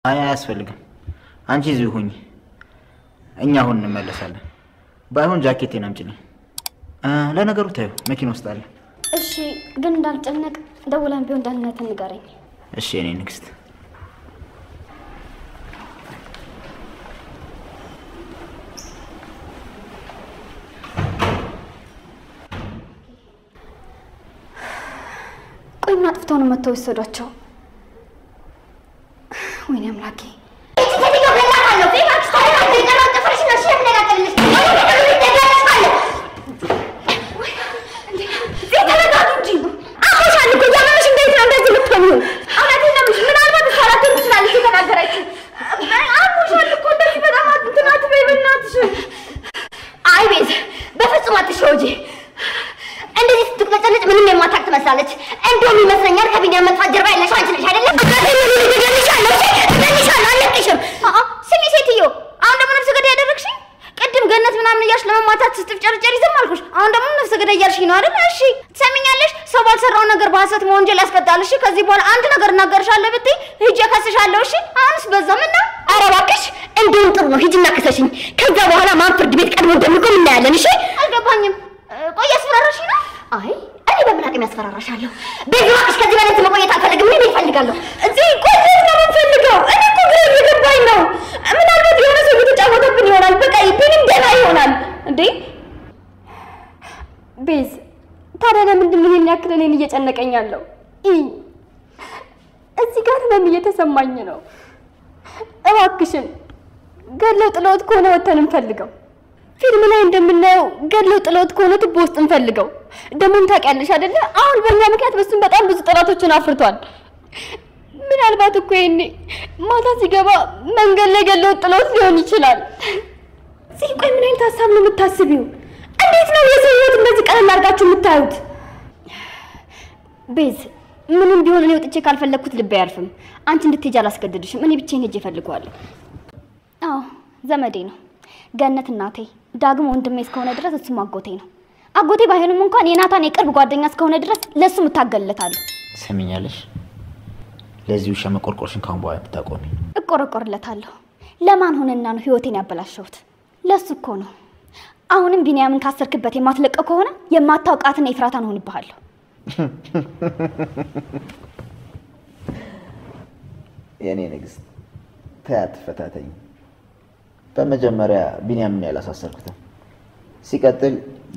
አይ አያስፈልግም አንቺ እዚሁ ሁኚ እኛ አሁን እንመለሳለን ባይሆን ጃኬቴን አምጪልኝ ለነገሩ ታዩ መኪና ውስጥ አለ እሺ ግን እንዳልጨነቅ ደውለን ቢሆን ደህንነትን ንገረኝ እሺ እኔ ንግስት ቆይ ምን አጥፍተው ነው መተው ይሰዷቸው ወይኔ አምላኬ ትመስላለች እንደውም ይመስለኛል ከቢኒያም መጥፋት ጀርባ ያለሽ አንቺ ነሽ አይደል? ስሚ ሴትዮ አሁን ደግሞ ነፍሰ ገዳይ ያደረግሽኝ ቅድም ገነት ምናምን እያልሽ ለመማታት ስትፍጨርጨሪ ዝም አልኩሽ አሁን ደግሞ ነፍሰ ገዳይ እያልሽኝ ነው አይደል? እሺ ትሰሚኛለሽ ሰው ባልሰራው ነገር በሐሰት መወንጀል ያስቀጣል እሺ ከዚህ በኋላ አንድ ነገር እናገርሻለሁ ብትይ ሂጅ ከስሻለሁ እሺ አሁንስ በዛም እና ኧረ እባክሽ እንደውም ጥሩ ነው ሂጂና ክሰሽኝ ከዛ በኋላ ማን ፍርድ ቤት ቀድሞ እንደሚቆም እናያለን እሺ አልገባኝም ቆይ አስፈራራሽኝ ነው አይ እኔ በምን አቅም ያስፈራራሻለሁ በዚህ ከዚህ በላይ መቆየት አልፈልግም ምን ይፈልጋለሁ እዚህ ቆይ ነው የምፈልገው እኔ እኮ ግራ እየገባኝ ነው ምናልባት የሆነ ሰው እየተጫወተብን ይሆናል በቃ ይብንም ደህና ይሆናል እንዴ ቤዝ ታዲያ ለምንድን ነው ይሄን ያክል እኔን እየጨነቀኝ ያለው እዚህ ጋር ህመም እየተሰማኝ ነው እባክሽን ገለው ጥለውት ከሆነ ወተን እንፈልገው ፊልም ላይ እንደምናየው ገለው ጥለውት ከሆነ ቱቦ ውስጥ እንፈልገው ደሞም ታውቂያለሽ አይደለ አሁን በእኛ ምክንያት በሱም በጣም ብዙ ጠላቶችን አፍርቷል ምናልባት እኮ ይሄኔ ማታ ሲገባ መንገድ ላይ ገለው ጥለውት ሊሆን ይችላል እዚህ ቆይ ምን አይነት ሀሳብ ነው የምታስቢው እንዴት ነው የሰው ህይወት እንደዚህ ቀለል አድርጋችሁ የምታዩት ቤዝ ምንም ቢሆን እኔ ወጥቼ ካልፈለኩት ልብ አያርፍም አንቺ እንድትሄጂ አላስገድድሽም እኔ ብቻዬን ሄጄ እፈልገዋለሁ አዎ ዘመዴ ነው ገነት እናቴ ዳግም ወንድሜ እስከሆነ ድረስ እሱ አጎቴ ነው አጎቴ ባይሆንም እንኳን የናታን የቅርብ ጓደኛ እስከሆነ ድረስ ለሱ ምታገልለታለሁ ሰሚኛለሽ ለዚህ ውሻ መቆርቆርሽን ካሁን በኋላ ብታቆሚ እቆረቆርለታለሁ ለማን ሆነና ነው ህይወቴን ያበላሽሁት ለሱ እኮ ነው አሁንም ቢኒያምን ካሰርክበት የማትለቀው ከሆነ የማታውቃትና ይፍራታን ሆንብሃለሁ የኔ ንግስት ታያት ፈታተኝ በመጀመሪያ ቢኒያምን ያላሳሰርኩት ሲቀጥል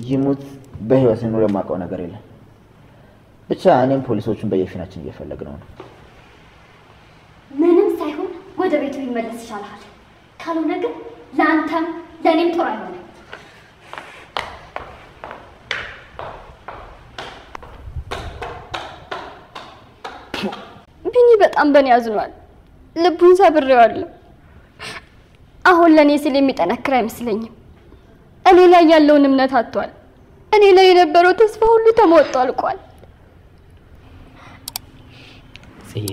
ይሙት በህይወት ነው ለማቀው ነገር የለም ብቻ እኔም ፖሊሶቹን በየፊናችን እየፈለግነው ነው ምንም ሳይሆን ወደ ቤቱ ይመለስ ይሻላል ካልሆነ ግን ለአንተም ለኔም ጥሩ አይሆንም ቢኒ በጣም በኔ ያዝኗል ልቡን ሰብሬዋለሁ አሁን ለኔ ሲል የሚጠነክር አይመስለኝም እኔ ላይ ያለውን እምነት አጥቷል እኔ ላይ የነበረው ተስፋ ሁሉ ተሞልቶ አልቋል ሲዬ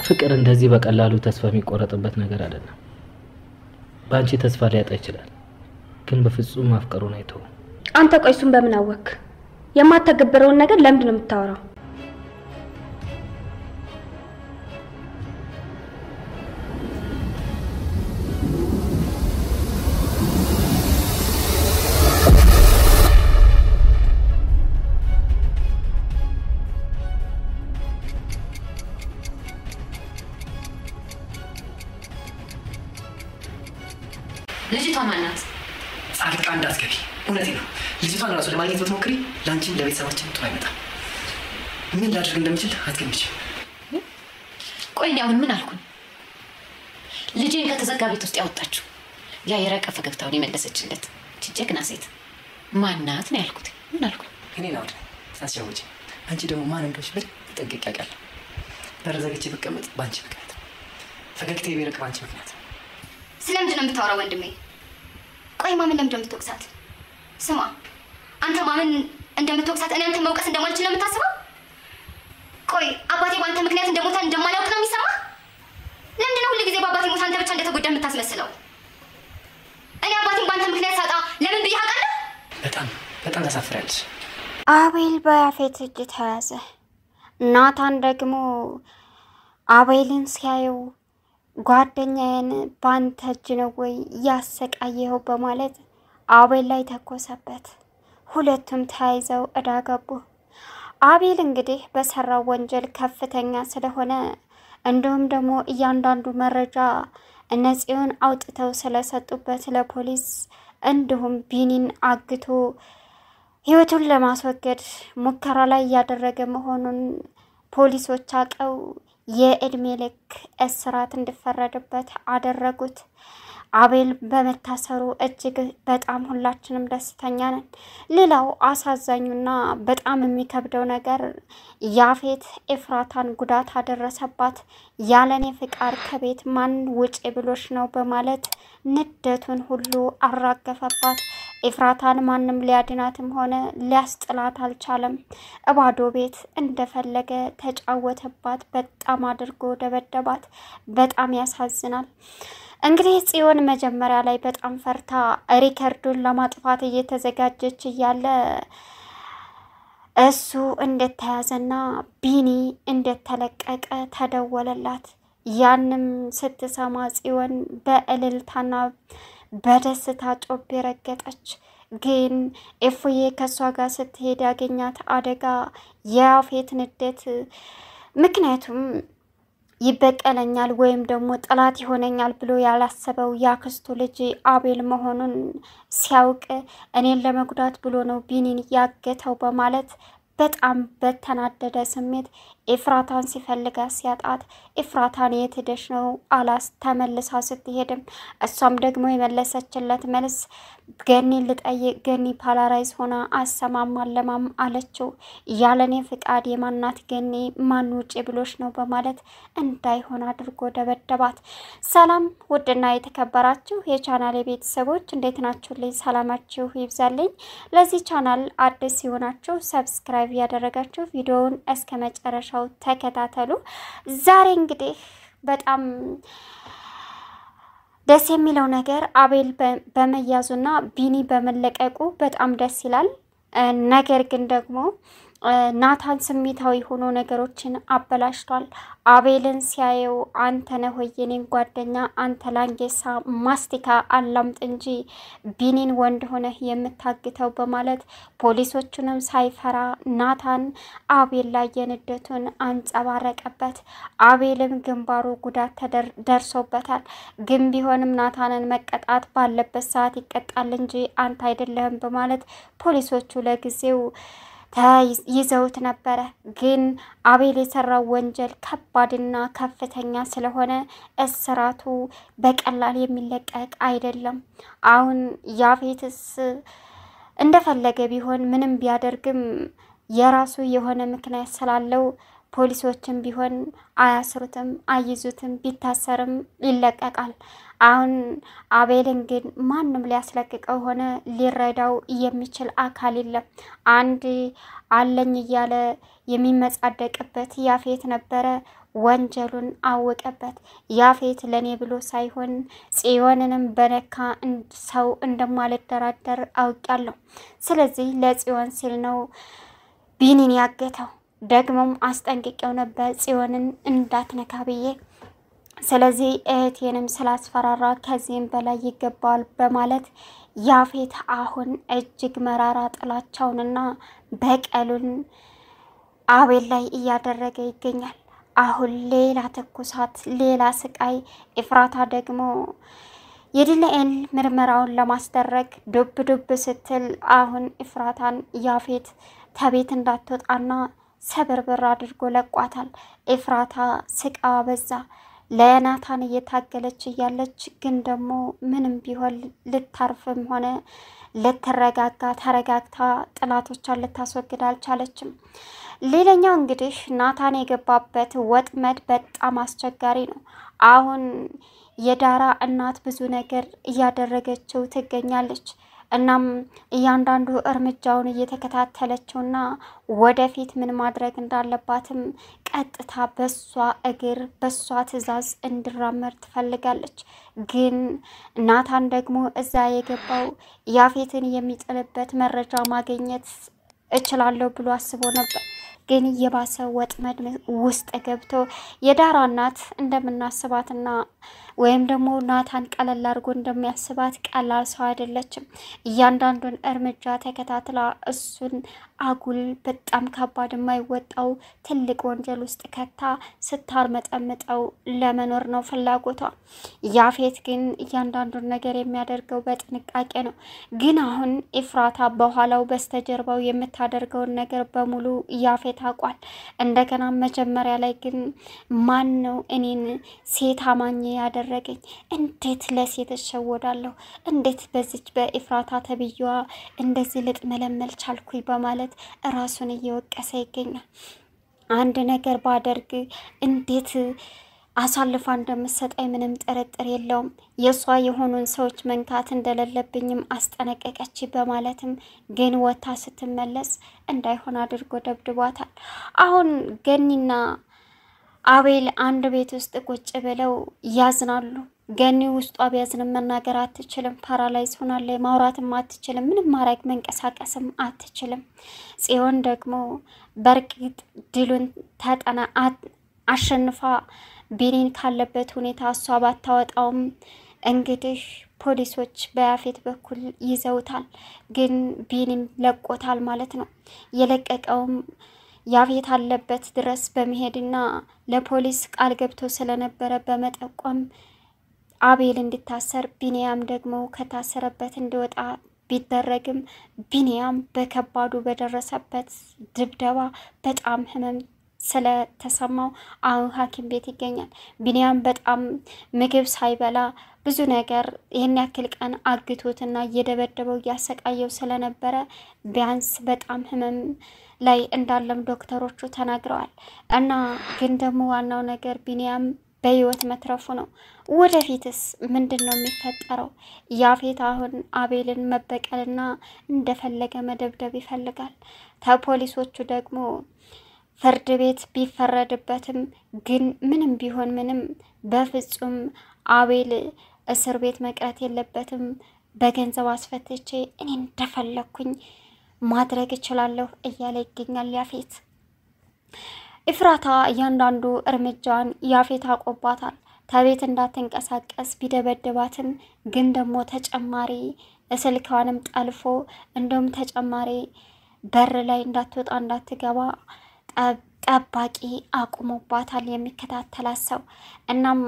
ፍቅር እንደዚህ በቀላሉ ተስፋ የሚቆረጥበት ነገር አይደለም ባንቺ ተስፋ ሊያጣ ይችላል ግን በፍጹም ማፍቀሩን አይተው አንተ ቆይሱን በምን አወክ የማታገበረውን ነገር ለምንድን ነው የምታወራው ልጅቷ ማናት ጻድቃ እንዳትገቢ እውነቴ ነው ልጅቷን ራሱ ለማግኘት ብትሞክሪ ላንቺም ለቤተሰባችን ጥሩ አይመጣም ምን ላድርግ እንደምችል አትገምጪ ቆይ አሁን ምን አልኩኝ ልጄን ከተዘጋ ቤት ውስጥ ያወጣችሁ ያ የረቀ ፈገግታውን የመለሰችለት ጀግና ሴት ማናት ነው ያልኩት ምን አልኩኝ እኔ ናውድ አስጀውጂ አንቺ ደግሞ ማን እንደሆነሽ በጥንቅቅ ያውቃል ተረዘግቼ በቀመጥ ባንቺ ምክንያት ፈገግታዬ ቢረቅ ባንቺ ምክንያት ስለምንድን ነው የምታወራው ወንድሜ ቆይ ማምን ለምንድን ነው የምትወቅሳት ስማ አንተ ማምን እንደምትወቅሳት እኔ አንተ መውቀስ እንደማልችል ነው የምታስበው ቆይ አባቴ ባንተ ምክንያት እንደሞተ እንደማላውቅ ነው የሚሰማ ለምንድን ነው ሁሉ ጊዜ በአባቴ ሞት አንተ ብቻ እንደተጎዳ የምታስመስለው እኔ አባቴን ባንተ ምክንያት ሳጣ ለምን ብዬ አውቃለሁ በጣም ታሳፍራለች አቤል በያፌት እጅ ተያዘ ናታን ደግሞ አቤልን ሲያየው ጓደኛዬን ባንተ እጅ ነው ወይ ያሰቃየው በማለት አቤል ላይ ተኮሰበት። ሁለቱም ተያይዘው እዳ ገቡ። አቤል እንግዲህ በሰራው ወንጀል ከፍተኛ ስለሆነ እንዲሁም ደግሞ እያንዳንዱ መረጃ እነዚህን አውጥተው ስለሰጡበት ለፖሊስ እንዲሁም ቢኒን አግቶ ህይወቱን ለማስወገድ ሙከራ ላይ ያደረገ መሆኑን ፖሊሶች አቀው የእድሜ ልክ እስራት እንዲፈረድበት አደረጉት። አቤል በመታሰሩ እጅግ በጣም ሁላችንም ደስተኛ ነን። ሌላው አሳዛኙና በጣም የሚከብደው ነገር ያፌት ኤፍራታን ጉዳት አደረሰባት። ያለኔ ፍቃድ ከቤት ማን ውጪ ብሎሽ ነው በማለት ንደቱን ሁሉ አራገፈባት። ኤፍራታን ማንም ሊያድናትም ሆነ ሊያስጥላት አልቻለም። እባዶ ቤት እንደፈለገ ተጫወተባት። በጣም አድርጎ ደበደባት። በጣም ያሳዝናል። እንግዲህ ጽዮን መጀመሪያ ላይ በጣም ፈርታ ሪከርዱን ለማጥፋት እየተዘጋጀች እያለ እሱ እንደተያዘና ቢኒ እንደተለቀቀ ተደወለላት። ያንም ስትሰማ ጽዮን በእልልታና በደስታ ጮቤ ረገጠች። ግን እፉዬ ከሷ ጋር ስትሄድ ያገኛት አደጋ የያፌት ንዴት ምክንያቱም ይበቀለኛል ወይም ደግሞ ጠላት ይሆነኛል ብሎ ያላሰበው ያክስቱ ልጅ አቤል መሆኑን ሲያውቅ እኔን ለመጉዳት ብሎ ነው ቢኒን ያገተው በማለት በጣም በተናደደ ስሜት ኤፍራታን ሲፈልጋ ሲያጣት ኤፍራታን የት ሄደሽ ነው አላስ ተመልሳ ስትሄድም እሷም ደግሞ የመለሰችለት መልስ ገኒ ልጠይቅ ገኒ ፓላራይዝ ሆና አሰማማለማም አለችው። ያለኔ ፍቃድ የማናት ገኒ ማን ውጪ ብሎሽ ነው በማለት እንዳይሆን አድርጎ ደበደባት። ሰላም ውድና የተከበራችሁ የቻናሌ ቤተሰቦች እንዴት ናችሁልኝ? ሰላማችሁ ይብዛልኝ። ለዚህ ቻናል አዲስ ሲሆናችሁ ሰብስክራይብ ያደረጋችሁ ቪዲዮውን እስከ መጨረሻው ተከታተሉ። ዛሬ እንግዲህ በጣም ደስ የሚለው ነገር አቤል በመያዙና ቢኒ በመለቀቁ በጣም ደስ ይላል። ነገር ግን ደግሞ ናታን ስሜታዊ ሆኖ ነገሮችን አበላሽቷል። አቤልን ሲያየው አንተ ነህ ወይ የኔን ጓደኛ አንተ ላንጌሳ ማስቲካ አላምጥ እንጂ ቢኒን ወንድ ሆነህ የምታግተው በማለት ፖሊሶቹንም ሳይፈራ ናታን አቤል ላይ የንደቱን አንጸባረቀበት። አቤልም ግንባሩ ጉዳት ደርሶበታል። ግን ቢሆንም ናታንን መቀጣት ባለበት ሰዓት ይቀጣል እንጂ አንተ አይደለህም በማለት ፖሊሶቹ ለጊዜው ይዘውት ነበረ። ግን አቤል የሰራው ወንጀል ከባድና ከፍተኛ ስለሆነ እስራቱ በቀላል የሚለቀቅ አይደለም። አሁን ያፌትስ እንደፈለገ ቢሆን ምንም ቢያደርግም የራሱ የሆነ ምክንያት ስላለው ፖሊሶችም ቢሆን አያስሩትም፣ አይዙትም፣ ቢታሰርም ይለቀቃል። አሁን አቤልን ግን ማንም ሊያስለቅቀው ሆነ ሊረዳው የሚችል አካል የለም። አንድ አለኝ እያለ የሚመጻደቅበት ያፌት ነበረ። ወንጀሉን አወቀበት። ያፌት ለኔ ብሎ ሳይሆን ጽዮንንም በነካ ሰው እንደማልደራደር አውቃለሁ። ስለዚህ ለጽዮን ሲል ነው ቢኒን ያገተው። ደግሞም አስጠንቅቄው ነበር ጽዮንን እንዳትነካ ብዬ። ስለዚህ እህቴንም ስላስፈራራ ከዚህም በላይ ይገባል በማለት ያፌት አሁን እጅግ መራራ ጥላቻውንና በቀሉን አቤል ላይ እያደረገ ይገኛል። አሁን ሌላ ትኩሳት፣ ሌላ ስቃይ። ኤፍራታ ደግሞ የዲኤንኤ ምርመራውን ለማስደረግ ዱብ ስትል አሁን ኤፍራታን ያፌት ተቤት እንዳትወጣና ሰብርብር አድርጎ ለቋታል። ኤፍራታ ስቃዋ በዛ። ለናታን እየታገለች እያለች ግን ደግሞ ምንም ቢሆን ልታርፍም ሆነ ልትረጋጋ ተረጋግታ ጥላቶቿን ልታስወግድ አልቻለችም። ሌላኛው እንግዲህ ናታን የገባበት ወጥመድ በጣም አስቸጋሪ ነው። አሁን የዳራ እናት ብዙ ነገር እያደረገችው ትገኛለች። እናም እያንዳንዱ እርምጃውን እየተከታተለችውና ወደፊት ምን ማድረግ እንዳለባትም ቀጥታ በሷ እግር በሷ ትዕዛዝ እንዲራመድ ትፈልጋለች። ግን ናታን ደግሞ እዛ የገባው ያፌትን የሚጥልበት መረጃ ማግኘት እችላለሁ ብሎ አስቦ ነበር። ግን የባሰ ወጥመድ ውስጥ ገብቶ የዳራ እናት እንደምናስባትና ወይም ደግሞ ናታን ቀለል አድርጎ እንደሚያስባት ቀላል ሰው አይደለችም። እያንዳንዱን እርምጃ ተከታትላ እሱን አጉል በጣም ከባድ የማይወጣው ትልቅ ወንጀል ውስጥ ከታ ስታርመጠምጠው ለመኖር ነው ፍላጎቷ። ያፌት ግን እያንዳንዱን ነገር የሚያደርገው በጥንቃቄ ነው። ግን አሁን ኤፍራታ በኋላው በስተጀርባው የምታደርገውን ነገር በሙሉ ያፌት አውቋል። እንደገና መጀመሪያ ላይ ግን ማን ነው እኔን ሴት አማኝ ያደረገኝ? እንዴት ለሴት እሸወዳለሁ? እንዴት በዚች በኤፍራታ ተብዬዋ እንደዚህ ልጥመለመል ቻልኩኝ? በማለት ራሱን እየወቀሰ ይገኛል። አንድ ነገር ባደርግ እንዴት አሳልፋ እንደምትሰጠኝ ምንም ጥርጥር የለውም። የሷ የሆኑን ሰዎች መንካት እንደሌለብኝም አስጠነቀቀች በማለትም ግን ወታ ስትመለስ እንዳይሆን አድርጎ ደብድቧታል። አሁን ገኒና አቤል አንድ ቤት ውስጥ ቁጭ ብለው ያዝናሉ። ገኒ ውስጧ ቢያዝንም መናገር አትችልም። ፓራላይዝ ሆናለች። ማውራትም አትችልም። ምንም ማድረግ መንቀሳቀስም አትችልም። ጽዮን ደግሞ በርግጥ ድሉን አሸንፋ ቢኒን ካለበት ሁኔታ እሷ ባታወጣውም እንግዲህ ፖሊሶች በያፌት በኩል ይዘውታል። ግን ቢኒን ለቆታል ማለት ነው። የለቀቀውም ያፌት አለበት ድረስ በመሄድና ለፖሊስ ቃል ገብቶ ስለነበረ በመጠቆም አቤል እንዲታሰር ቢኒያም ደግሞ ከታሰረበት እንዲወጣ ቢደረግም ቢኒያም በከባዱ በደረሰበት ድብደባ በጣም ህመም ስለተሰማው አሁን ሐኪም ቤት ይገኛል። ቢኒያም በጣም ምግብ ሳይበላ ብዙ ነገር ይሄን ያክል ቀን አግቶትና እየደበደበው እያሰቃየው ስለነበረ ቢያንስ በጣም ህመም ላይ እንዳለም ዶክተሮቹ ተናግረዋል። እና ግን ደግሞ ዋናው ነገር ቢኒያም በህይወት መትረፉ ነው። ወደፊትስ ምንድነው የሚፈጠረው? ያፌት አሁን አቤልን መበቀልና እንደፈለገ መደብደብ ይፈልጋል። ከፖሊሶቹ ደግሞ ፍርድ ቤት ቢፈረድበትም ግን ምንም ቢሆን ምንም በፍጹም አቤል እስር ቤት መቅረት የለበትም። በገንዘብ አስፈትቼ እኔ እንደፈለኩኝ ማድረግ እችላለሁ እያለ ይገኛል ያፌት። ኤፍራታ እያንዳንዱ እርምጃን ያፌት አቆባታል። ከቤት እንዳትንቀሳቀስ ቢደበድባትም ግን ደግሞ ተጨማሪ ስልኳንም ጠልፎ እንደውም ተጨማሪ በር ላይ እንዳትወጣ እንዳትገባ ጠባቂ አቁሞባታል የሚከታተላት ሰው። እናም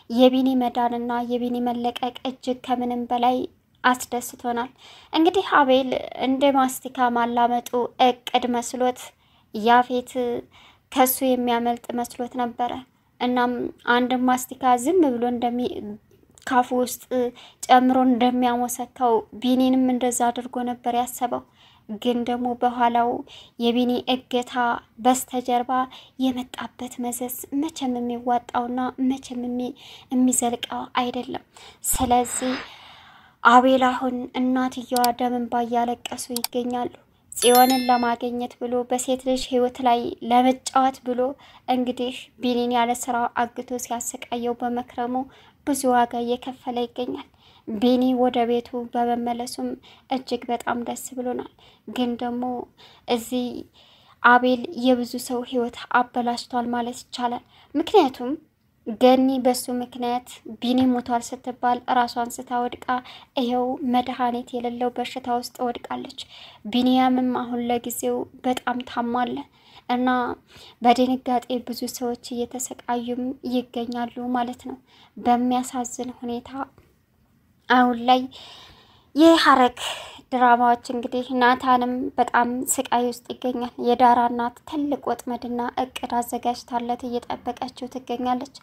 የቢኒ መዳንና የቢኒ መለቀቅ እጅግ ከምንም በላይ አስደስቶናል። እንግዲህ አቤል እንደ ማስቲካ ማላመጡ እቅድ መስሎት ያፌት ከሱ የሚያመልጥ መስሎት ነበረ። እናም አንድ ማስቲካ ዝም ብሎ ካፉ ውስጥ ጨምሮ እንደሚያሞሰካው ቢኒንም እንደዛ አድርጎ ነበር ያሰበው። ግን ደግሞ በኋላው የቢኒ እገታ በስተጀርባ የመጣበት መዘዝ መቼም የሚዋጣውና መቼም የሚዘልቀው አይደለም። ስለዚህ አቤል አሁን እናትየዋ ደምን ባያለቀሱ ይገኛሉ። ጽዮንን ለማግኘት ብሎ በሴት ልጅ ህይወት ላይ ለመጫወት ብሎ እንግዲህ ቢኒን ያለ ስራ አግቶ ሲያሰቃየው በመክረሙ ብዙ ዋጋ እየከፈለ ይገኛል። ቢኒ ወደ ቤቱ በመመለሱም እጅግ በጣም ደስ ብሎናል። ግን ደግሞ እዚህ አቤል የብዙ ሰው ህይወት አበላሽቷል ማለት ይቻላል። ምክንያቱም ገኒ በሱ ምክንያት ቢኒ ሞቷል ስትባል ራሷን ስታወድቃ ይሄው መድኃኒት የሌለው በሽታ ውስጥ ወድቃለች። ቢኒያምም አሁን ለጊዜው በጣም ታሟል እና በድንጋጤ ብዙ ሰዎች እየተሰቃዩም ይገኛሉ ማለት ነው። በሚያሳዝን ሁኔታ አሁን ላይ የሐረግ ድራማዎች እንግዲህ ናታንም በጣም ስቃይ ውስጥ ይገኛል። የዳራ እናት ትልቅ ወጥመድና እቅድ አዘጋጅታለት እየጠበቀችው ትገኛለች።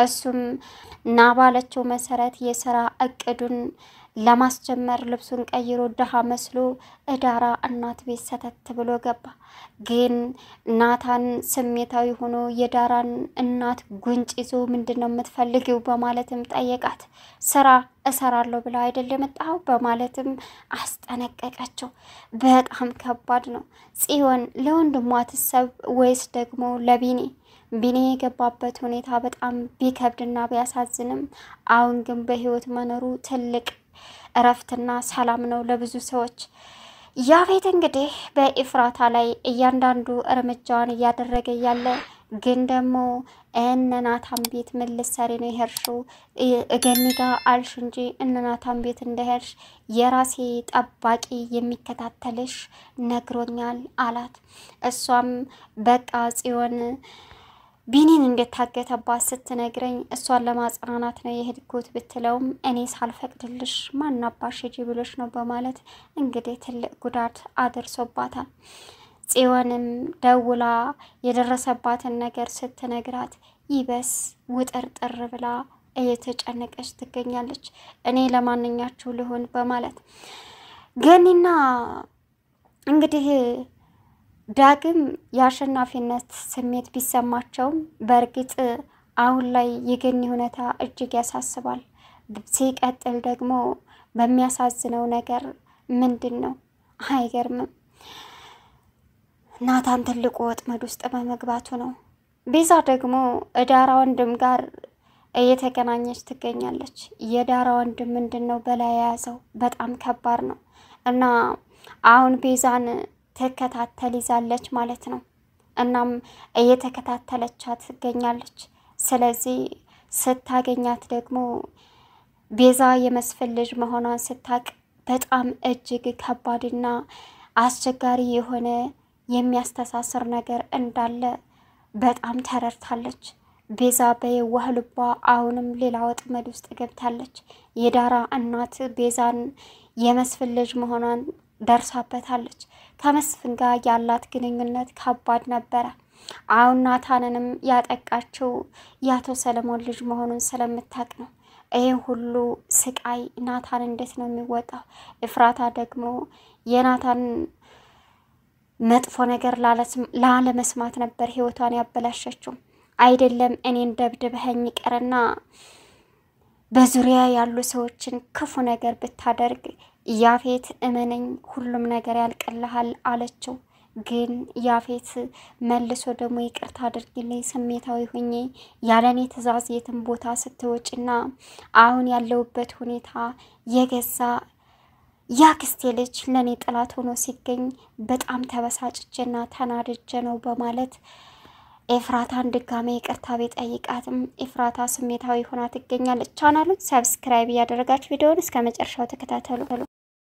እሱም ና ባለችው መሰረት የስራ እቅዱን ለማስጀመር ልብሱን ቀይሮ ደሃ መስሎ ዳራ እናት ቤት ሰተት ብሎ ገባ። ግን ናታን ስሜታዊ ሆኖ የዳራን እናት ጉንጭ ይዞ ምንድነው የምትፈልጊው በማለትም ጠየቃት። ስራ እሰራለሁ ብላ አይደል የመጣው በማለትም አስጠነቀቀችው። በጣም ከባድ ነው። ጽዮን ለወንድሟ ትሰብ ወይስ ደግሞ ለቢኒ? ቢኒ የገባበት ሁኔታ በጣም ቢከብድና ቢያሳዝንም አሁን ግን በህይወት መኖሩ ትልቅ እረፍትና ሰላም ነው ለብዙ ሰዎች። ያፌት እንግዲህ በኢፍራታ ላይ እያንዳንዱ እርምጃውን እያደረገ ያለ ግን ደግሞ እነ ናታን ቤት ምን ልትሰሪ ነው የሄድሽው? እገኒ ጋር አልሽ እንጂ እነ ናታን ቤት እንደሄድሽ የራሴ ጠባቂ የሚከታተልሽ ነግሮኛል አላት። እሷም በቃ ጽዮን ቢኒን እንደታገተባት ስትነግረኝ እሷን ለማጽናናት ነው የሄድኩት ብትለውም እኔ ሳልፈቅድልሽ ማናባሽ ሂጂ ብሎሽ ነው በማለት እንግዲህ ትልቅ ጉዳት አድርሶባታል። ጽዮንም ደውላ የደረሰባትን ነገር ስትነግራት ይበስ ውጥርጥር ብላ እየተጨነቀች ትገኛለች። እኔ ለማንኛችሁ ልሆን በማለት ገኒና እንግዲህ ዳግም የአሸናፊነት ስሜት ቢሰማቸውም በእርግጥ አሁን ላይ የገኒ ሁኔታ እጅግ ያሳስባል። ሲቀጥል ደግሞ በሚያሳዝነው ነገር ምንድን ነው አይገርምም፣ ናታን ትልቁ ወጥመድ ውስጥ በመግባቱ ነው። ቤዛ ደግሞ ዳራ ወንድም ጋር እየተገናኘች ትገኛለች። የዳራ ወንድም ምንድን ነው በላይ የያዘው በጣም ከባድ ነው እና አሁን ቤዛን ተከታተል ይዛለች ማለት ነው። እናም እየተከታተለቻት ትገኛለች። ስለዚህ ስታገኛት ደግሞ ቤዛ የመስፍን ልጅ መሆኗን ስታቅ በጣም እጅግ ከባድና አስቸጋሪ የሆነ የሚያስተሳስር ነገር እንዳለ በጣም ተረድታለች። ቤዛ በየዋህ ልቧ አሁንም ሌላ ወጥመድ ውስጥ ገብታለች። የዳራ እናት ቤዛን የመስፍን ልጅ መሆኗን ደርሳበታለች። ከመስፍን ጋር ያላት ግንኙነት ከባድ ነበረ። አሁን ናታንንም ያጠቃችው የአቶ ሰለሞን ልጅ መሆኑን ስለምታውቅ ነው። ይህ ሁሉ ስቃይ ናታን እንዴት ነው የሚወጣው? እፍራታ ደግሞ የናታን መጥፎ ነገር ላለመስማት ነበር ህይወቷን ያበላሸችው። አይደለም እኔን ደብድበኸኝ ቀርና በዙሪያ ያሉ ሰዎችን ክፉ ነገር ብታደርግ ያፌት እመነኝ ሁሉም ነገር ያልቀልሃል አለችው። ግን ያፌት መልሶ ደግሞ ይቅርታ አድርግልኝ ስሜታዊ ሆኜ ያለኔ ትዕዛዝ የትም ቦታ ስትወጪና አሁን ያለውበት ሁኔታ የገዛ ያክስቴ ልጅ ለኔ ጥላት ሆኖ ሲገኝ በጣም ተበሳጭቼና ተናድጄ ነው በማለት ኤፍራታን ድጋሜ ይቅርታ ቢጠይቃትም ኤፍራታ ስሜታዊ ሆና ትገኛለች። ቻናሉን ሰብስክራይብ ያደረጋችሁ ቪዲዮውን እስከ መጨረሻው ተከታተሉ።